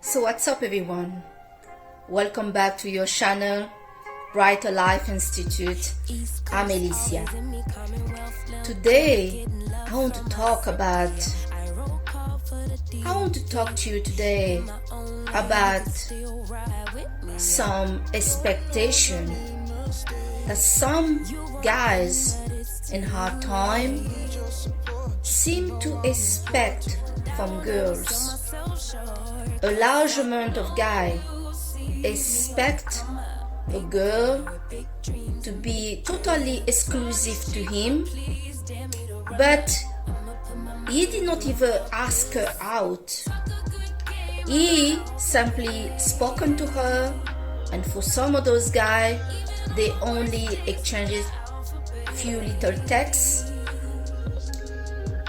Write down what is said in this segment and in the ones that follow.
So what's up everyone? Welcome back to your channel, Brighter Life Institute. I'm Alicia. Today I want to talk to you today about some expectation that some guys in hard time seem to expect from girls. A large amount of guys expect a girl to be totally exclusive to him, but he did not even ask her out. He simply spoken to her, and for some of those guys, they only exchanged few little texts.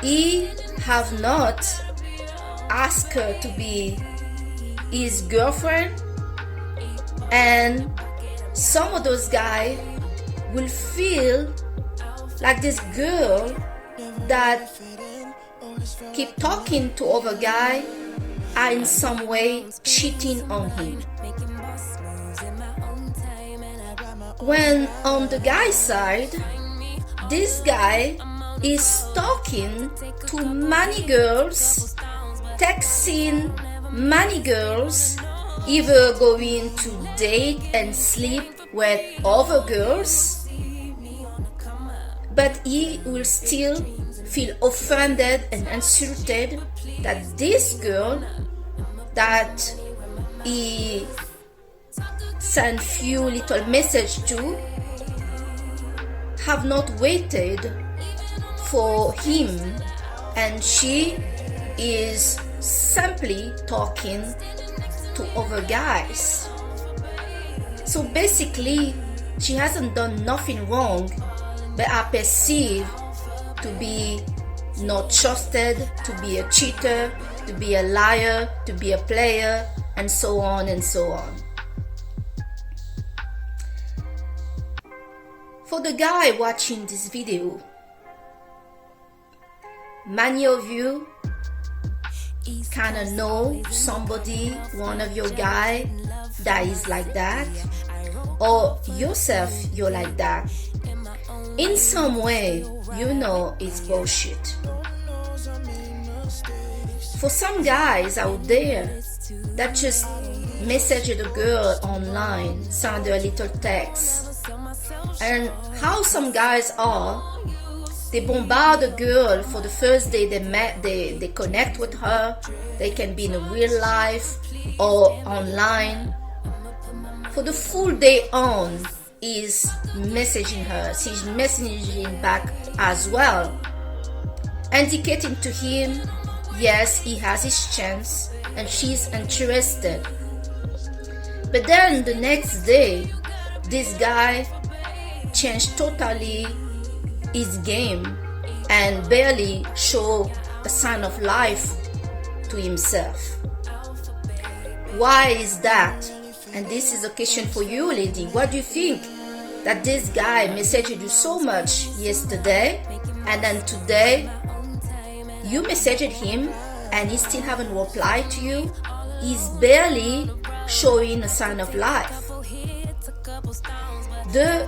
He have not asked her to be his girlfriend, and some of those guys will feel like this girl that keep talking to other guy are in some way cheating on him. When on the guy side, this guy is talking to many girls, texting many girls, either going to date and sleep with other girls, but he will still feel offended and insulted that this girl that he sent few little message to have not waited for him, and she is simply talking to other guys. So basically she hasn't done nothing wrong, but I perceive to be not trusted, to be a cheater, to be a liar, to be a player, and so on and so on. For the guy watching this video, many of you kind of know somebody, one of your guy that is like that, or yourself, you're like that. In some way, you know it's bullshit. For some guys out there that just message a girl online, send her a little text, and how some guys are, they bombard a girl for the first day they met, they connect with her. They can be in a real life or online. For the full day on, is messaging her. She's messaging back as well, indicating to him, yes, he has his chance and she's interested. But then the next day, this guy changed totally his game and barely show a sign of life to himself. Why is that? And this is a question for you, lady. What do you think? That this guy messaged you so much yesterday, and then today you messaged him and he still haven't replied to you? He's barely showing a sign of life. The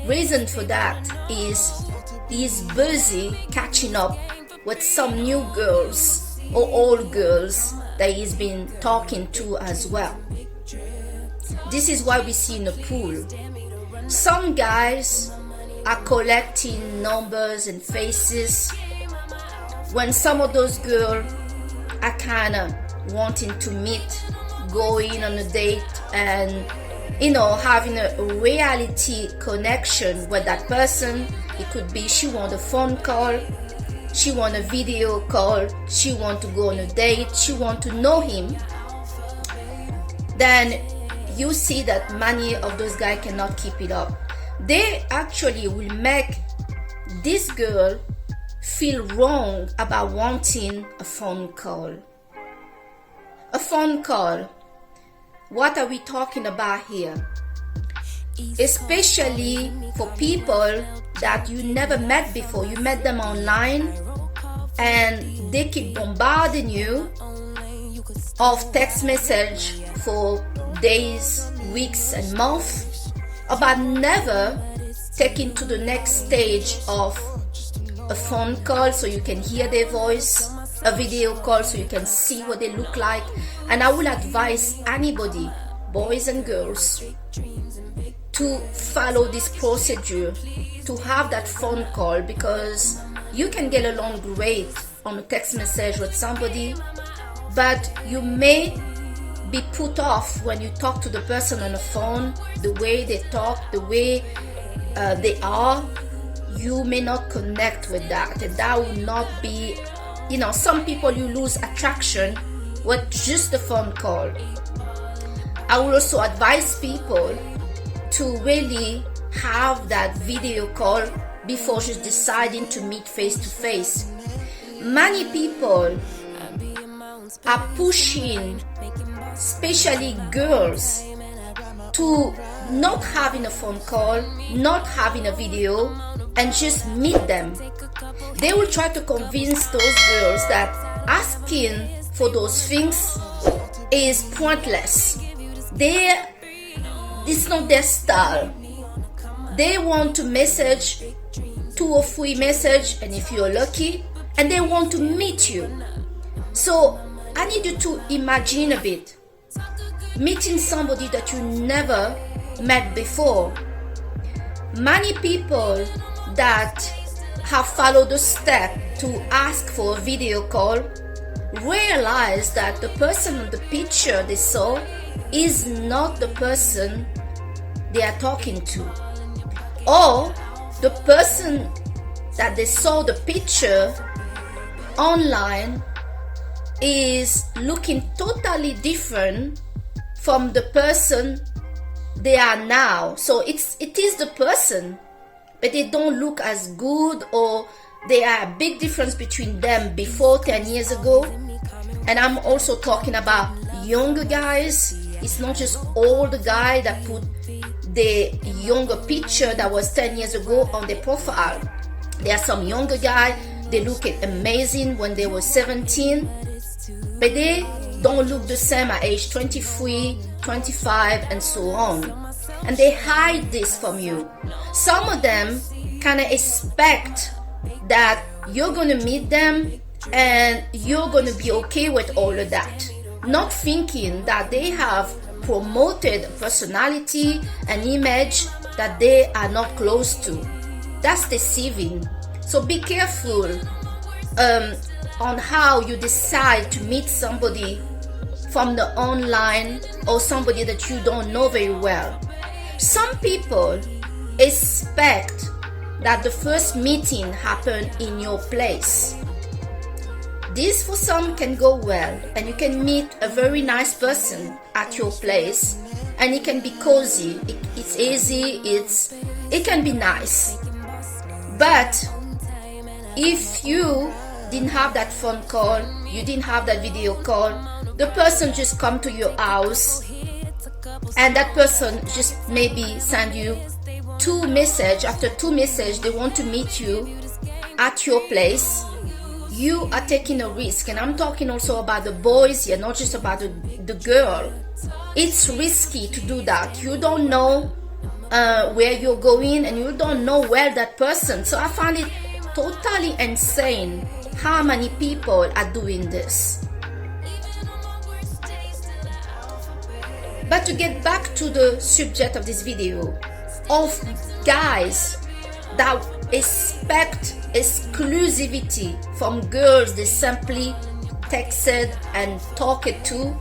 reason for that is he's busy catching up with some new girls or old girls that he's been talking to as well. This is why we see in the pool, some guys are collecting numbers and faces when some of those girls are kind of wanting to meet, going on a date, and having a reality connection with that person. It could be she want a phone call, she want a video call, she want to go on a date, she want to know him. Then you see that many of those guys cannot keep it up. They actually will make this girl feel wrong about wanting a phone call. A phone call. What are we talking about here? Especially for people that you never met before. You met them online and they keep bombarding you of text message for days, weeks, and months, but never taking to the next stage of a phone call so you can hear their voice, a video call so you can see what they look like. And I will advise anybody, boys and girls, to follow this procedure, to have that phone call, because you can get along great on a text message with somebody, but you may be put off when you talk to the person on the phone, the way they talk, the way they are. You may not connect with that, and that will not be, some people you lose attraction with just the phone call. I will also advise people to really have that video call before just deciding to meet face to face. Many people are pushing, especially girls, to not having a phone call, not having a video, and just meet them. They will try to convince those girls that asking for those things is pointless. It's not their style. They want to message 2 or 3 messages, and if you're lucky, and they want to meet you. So I need you to imagine a bit meeting somebody that you never met before. Many people that have followed the step to ask for a video call realize that the person on the picture they saw is not the person they are talking to, or the person that they saw the picture online is looking totally different from the person they are now. So it is the person, but they don't look as good, or there are a big difference between them before 10 years ago. And I'm also talking about younger guys. It's not just old guy that put the younger picture that was 10 years ago on their profile. There are some younger guys, they look amazing when they were 17, but they don't look the same at age 23, 25, and so on. And they hide this from you. Some of them kind of expect that you're going to meet them and you're going to be okay with all of that, not thinking that they have promoted a personality, an image that they are not close to. That's deceiving. So be careful on how you decide to meet somebody from the online, or somebody that you don't know very well. Some people expect that the first meeting happen in your place. This for some can go well, and you can meet a very nice person at your place, and it can be cozy, it's easy, it can be nice. But if you didn't have that phone call, you didn't have that video call, the person just come to your house, and that person just maybe send you 2 messages. After 2 messages, they want to meet you at your place. You are taking a risk, and I'm talking also about the boys here, not just about the girl. It's risky to do that. You don't know where you're going, and you don't know where that person. So I find it totally insane how many people are doing this. But to get back to the subject of this video, of guys that expect exclusivity from girls they simply texted and talked to,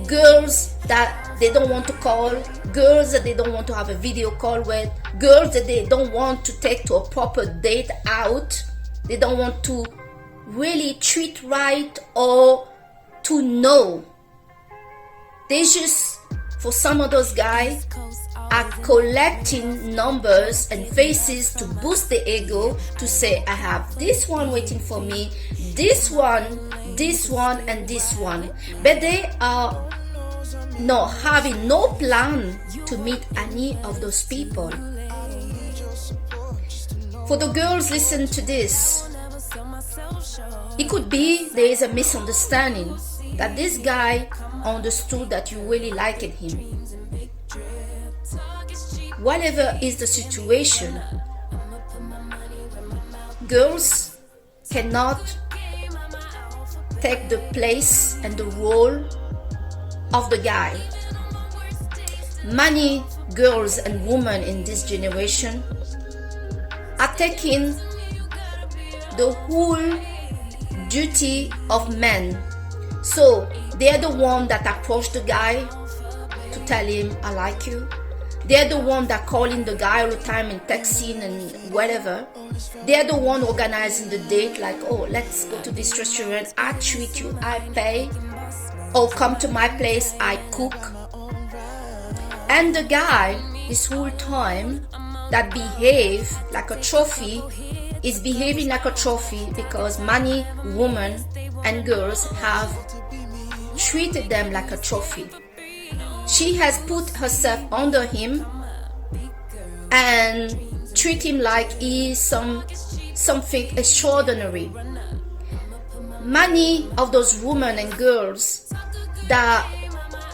girls that they don't want to call, girls that they don't want to have a video call with, girls that they don't want to take to a proper date out, they don't want to really treat right or to know. They just, for some of those guys, are collecting numbers and faces to boost the ego, to say, I have this one waiting for me, this one, and this one. But they are not having no plan to meet any of those people. For the girls, listen to this. It could be there is a misunderstanding. that this guy understood that you really liked him. Whatever is the situation, girls cannot take the place and the role of the guy. Many girls and women in this generation are taking the whole duty of men. So they're the one that approach the guy to tell him, I like you. They're the one that calling the guy all the time and texting and whatever. They're the one organizing the date, like, oh, let's go to this restaurant, I treat you, I pay. Or come to my place, I cook. And the guy, this whole time, that behave like a trophy, is behaving like a trophy because many women and girls have treated them like a trophy. She has put herself under him and treat him like he is something extraordinary. Many of those women and girls that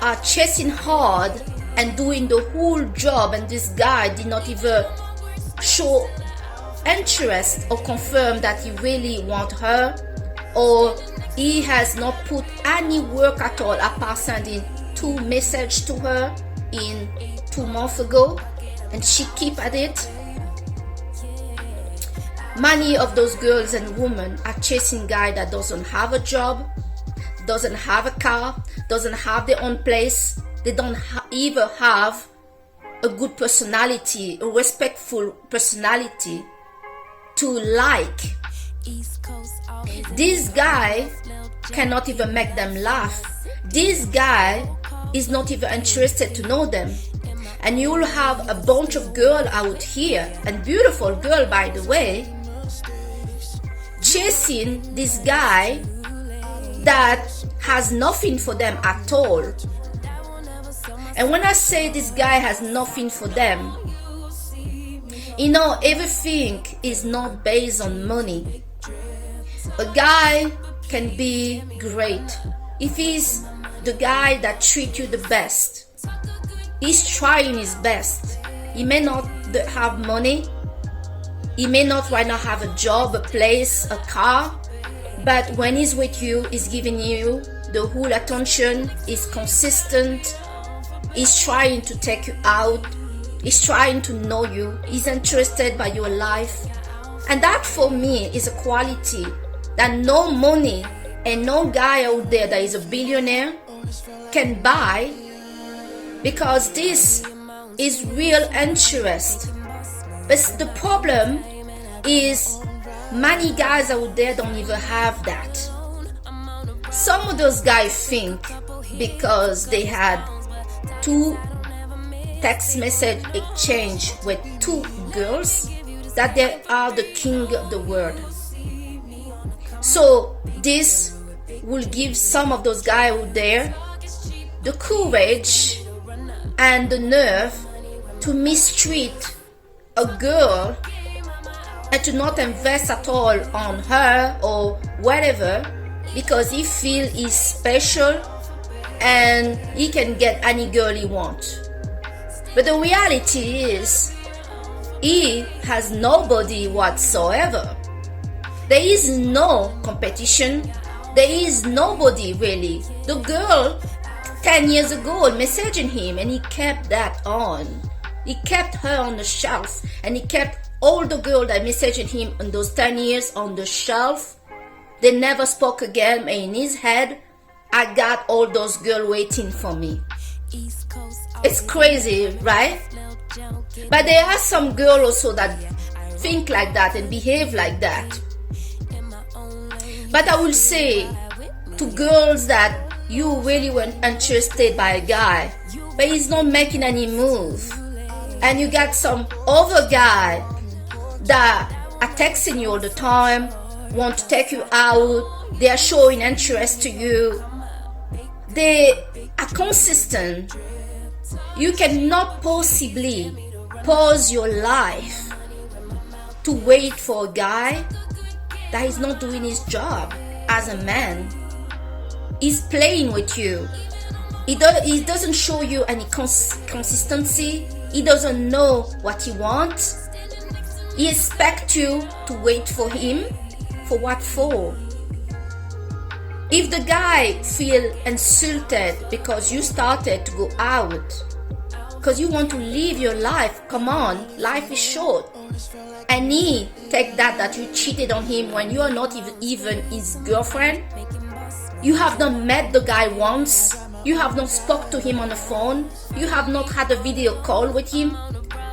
are chasing hard and doing the whole job, and this guy did not even show interest or confirm that he really wants her, or he has not put any work at all apart sending 2 messages to her in 2 months ago, and she keep at it. Many of those girls and women are chasing guy that doesn't have a job, doesn't have a car, doesn't have their own place. They don't even have a good personality, a respectful personality to like. This guy cannot even make them laugh. This guy is not even interested to know them. And you will have a bunch of girls out here, and beautiful girl by the way, chasing this guy that has nothing for them at all. And when I say this guy has nothing for them, everything is not based on money. A guy can be great if he's the guy that treats you the best. He's trying his best. He may not have money. He may not right now have a job, a place, a car. But when he's with you, he's giving you the whole attention. He's consistent. He's trying to take you out. He's trying to know you. He's interested by your life. And that for me is a quality that no money and no guy out there that is a billionaire can buy, because this is real interest. But the problem is many guys out there don't even have that. Some of those guys think because they had 2 text message exchange with 2 girls that they are the king of the world. So this will give some of those guys out there the courage and the nerve to mistreat a girl and to not invest at all on her or whatever, because he feels he's special and he can get any girl he wants. But the reality is, he has nobody whatsoever. There is no competition. There is nobody really. The girl 10 years ago messaging him, and he kept that on. He kept her on the shelf, and he kept all the girls that messaging him in those 10 years on the shelf. They never spoke again. In his head, I got all those girls waiting for me. It's crazy, right? But there are some girls also that think like that and behave like that. But I will say to girls that you really weren't interested by a guy, but he's not making any move, and you got some other guy that are texting you all the time, want to take you out, they are showing interest to you, they are consistent. You cannot possibly pause your life to wait for a guy that is not doing his job as a man. He's playing with you. He doesn't show you any consistency. He doesn't know what he wants. He expects you to wait for him. For what for? If the guy feel insulted because you started to go out, because you want to live your life, come on, life is short. And he take that you cheated on him when you are not even his girlfriend. You have not met the guy once. You have not spoke to him on the phone. You have not had a video call with him.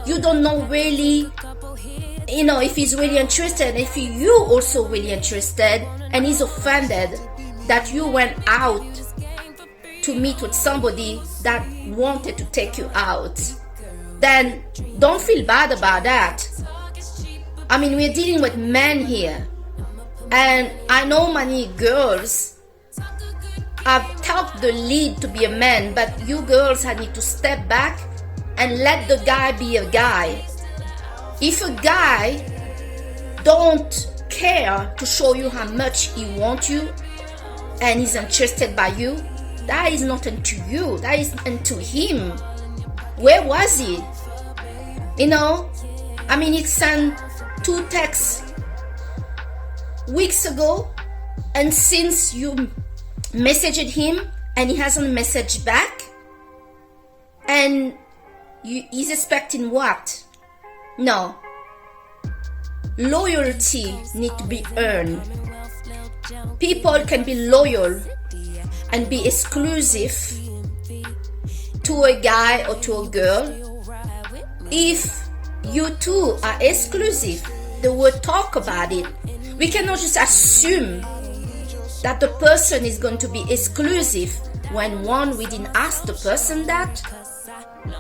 You don't know really, if he's really interested, if you also really interested, and he's offended that you went out to meet with somebody that wanted to take you out, then don't feel bad about that. I mean, we're dealing with men here, and I know many girls have took the lead to be a man, but you girls need to step back and let the guy be a guy. If a guy don't care to show you how much he wants you and is interested by you, that is not into you, that is into him. Where was he? I mean, he sent 2 texts weeks ago, and since you messaged him and he hasn't messaged back, and he's expecting what? No. Loyalty need to be earned. People can be loyal and be exclusive to a guy or to a girl if you two are exclusive. They will talk about it. We cannot just assume that the person is going to be exclusive when 1, we didn't ask the person that.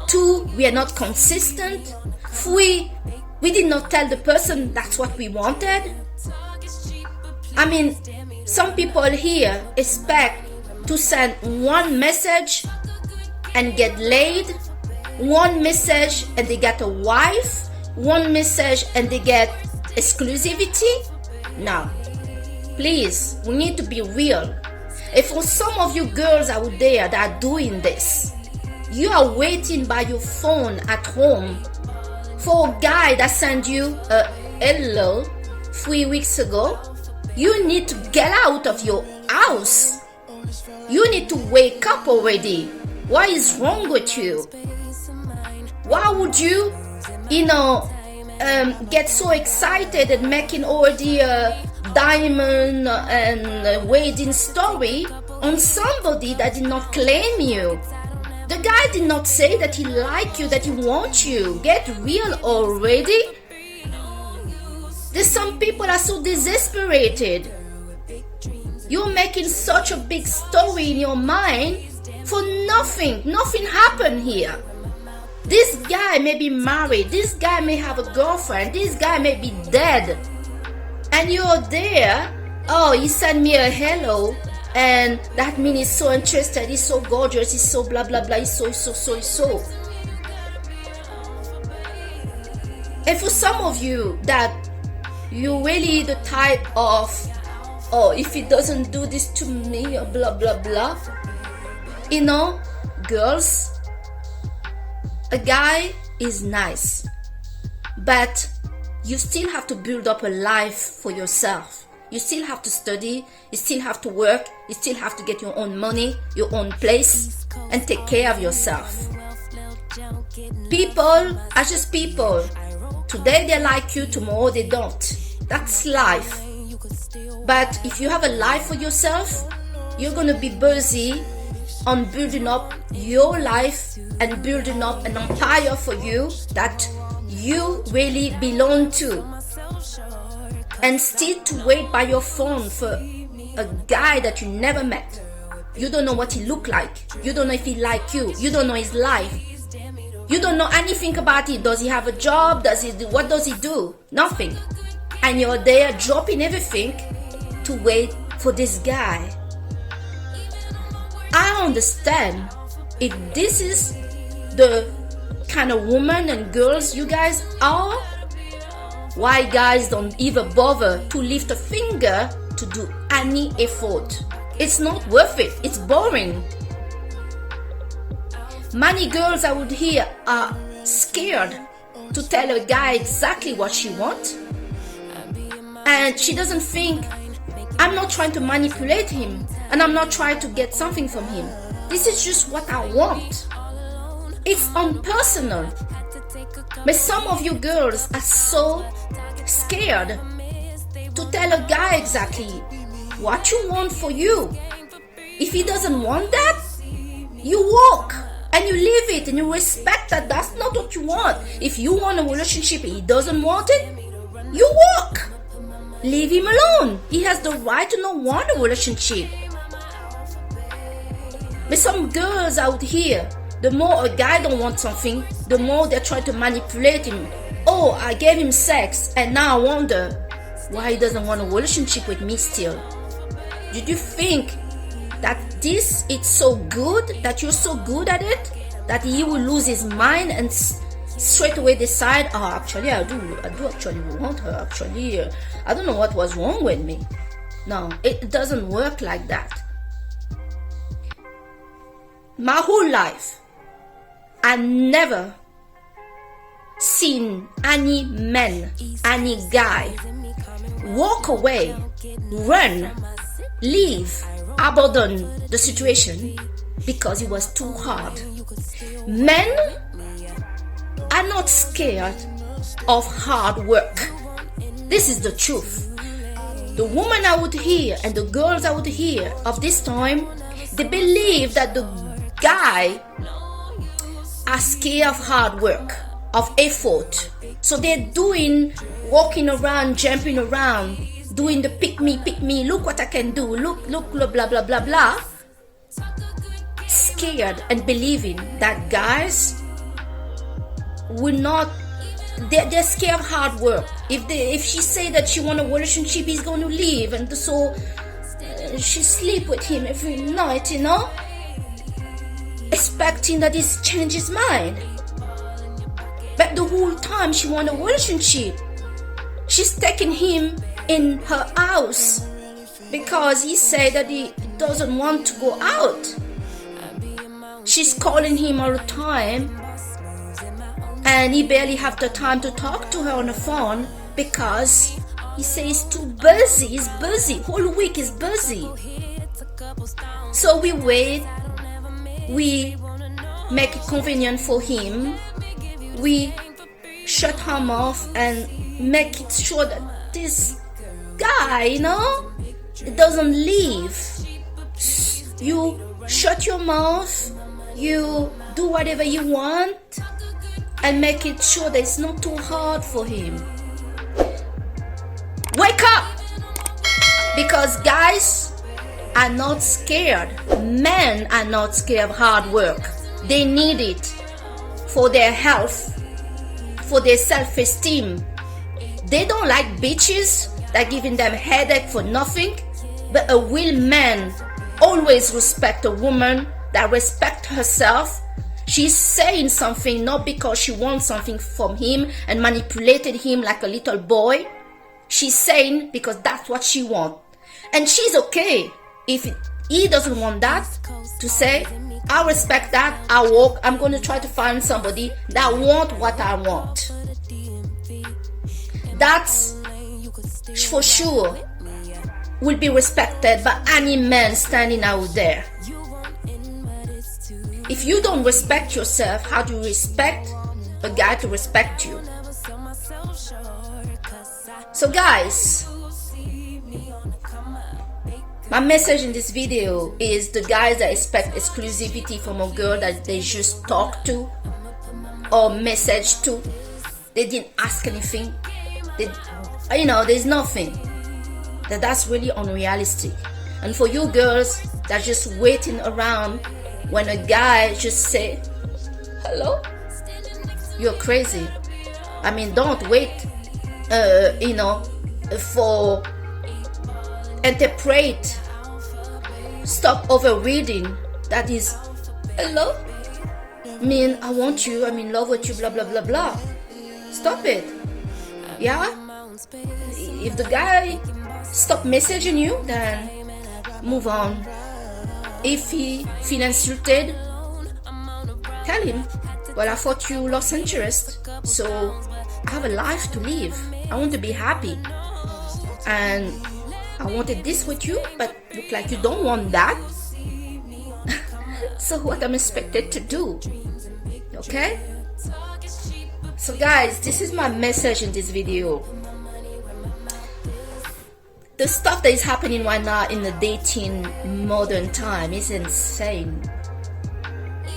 2, we are not consistent. 3, we did not tell the person that's what we wanted. I mean, some people here expect to send 1 message and get laid, 1 message and they get a wife, 1 message and they get exclusivity. No, please, we need to be real. If for some of you girls out there that are doing this, you are waiting by your phone at home for a guy that sent you a hello 3 weeks ago, you need to get out of your house. You need to wake up already. What is wrong with you? Why would you, get so excited and making already a diamond and wedding story on somebody that did not claim you? The guy did not say that he likes you, that he wants you. Get real already. There's some people are so desesperated. You're making such a big story in your mind for nothing. Nothing happened here. This guy may be married. This guy may have a girlfriend. This guy may be dead. And you're there. Oh, he sent me a hello. And that means he's so interested. He's so gorgeous. He's so blah, blah, blah. He's so. And for some of you that you're really the type of, oh, if he doesn't do this to me, or blah, blah, blah. Girls, a guy is nice, but you still have to build up a life for yourself. You still have to study, you still have to work, you still have to get your own money, your own place, and take care of yourself. People are just people. Today they like you, tomorrow they don't. That's life. But if you have a life for yourself, you're going to be busy on building up your life and building up an empire for you that you really belong to. And still to wait by your phone for a guy that you never met. You don't know what he look like. You don't know if he like you. You don't know his life. You don't know anything about it. Does he have a job? What does he do? Nothing. And you're there dropping everything to wait for this guy. I understand if this is the kind of woman and girls you guys are, why guys don't even bother to lift a finger to do any effort. It's not worth it. It's boring. Many girls out here are scared to tell a guy exactly what she wants. And she doesn't think, I'm not trying to manipulate him, and I'm not trying to get something from him. This is just what I want. It's impersonal. But some of you girls are so scared to tell a guy exactly what you want for you. If he doesn't want that, you walk and you leave it and you respect that that's not what you want. If you want a relationship and he doesn't want it, you walk. Leave him alone. He has the right to not want a relationship. But some girls out here, the more a guy don't want something, the more they try to manipulate him. Oh, I gave him sex and now I wonder why he doesn't want a relationship with me still. Did you think that this is so good, that you're so good at it, that he will lose his mind and straight away decide, oh, actually I do actually want her, actually I don't know what was wrong with me. No, it doesn't work like that. My whole life, I never seen any man, any guy walk away, run, leave, abandon the situation because it was too hard. Men are not scared of hard work. This is the truth. The women out here and the girls out here of this time, they believe that the guy are scared of hard work, of effort. So they're walking around, jumping around, doing the pick me, look what I can do, look, blah, blah, blah, blah, blah. Scared and believing that guys will not, they're scared of hard work. If she say that she want a relationship, he's going to leave, and so she sleep with him every night, expecting that he change his mind. But the whole time she want a relationship, she's taking him in her house because he said that he doesn't want to go out. She's calling him all the time, and he barely have the time to talk to her on the phone because he says he's too busy. He's busy. Whole week is busy. So we wait. We make it convenient for him. We shut him off and make it sure that this guy, doesn't leave. You shut your mouth. You do whatever you want and make it sure that it's not too hard for him. Wake up! Because guys are not scared. Men are not scared of hard work. They need it for their health, for their self-esteem. They don't like bitches that giving them headache for nothing. But a real man always respect a woman that respect herself. She's saying something not because she wants something from him and manipulated him like a little boy. She's saying because that's what she wants. And she's okay if he doesn't want that, to say, I respect that, I walk, I'm going to try to find somebody that want what I want. That's for sure will be respected by any man standing out there. If you don't respect yourself, how do you expect a guy to respect you? So guys, my message in this video is the guys that expect exclusivity from a girl that they just talk to or message to. They didn't ask anything. There's nothing. That's really unrealistic. And for you girls that just waiting around when a guy just say hello, you're crazy. Don't wait for interpret. Stop overreading. That is hello, I want you, I'm in love with you, blah blah blah blah. Stop it. Yeah, if the guy stop messaging you, then move on. If he feel insulted, tell him, well, I thought you lost interest, so I have a life to live. I want to be happy, and I wanted this with you, but look like you don't want that. So what I'm expected to do? Okay? So guys, this is my message in this video. The stuff that is happening right now in the dating modern time is insane.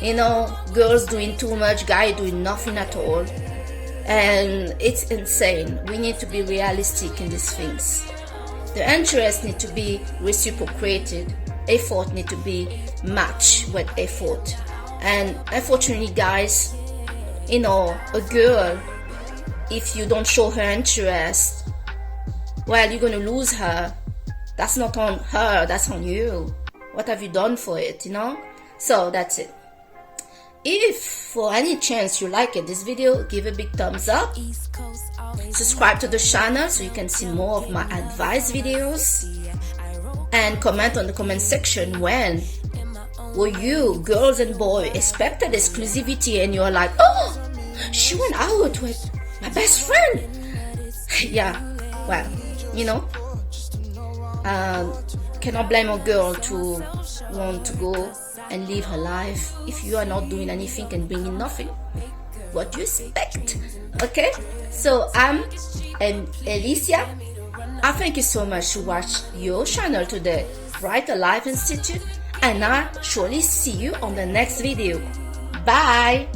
You know, girls doing too much, guys doing nothing at all. And it's insane. We need to be realistic in these things. The interest need to be reciprocated. Effort need to be matched with effort. And unfortunately, guys, you know, a girl, if you don't show her interest, well, you're going to lose her. That's not on her, that's on you. What have you done for it, you know? So that's it. If for any chance you like it, this video, give a big thumbs up. Subscribe to the channel so you can see more of my advice videos. And comment on the comment section when were you, girls and boys, expected exclusivity and you're like, oh, she went out with my best friend. Yeah, well, you know, cannot blame a girl to want to go and live her life if you are not doing anything and bringing nothing. What do you expect? Okay, so I'm Alicia. I thank you so much to watch your channel today, Brighter Life Institute, and I'll surely see you on the next video. Bye.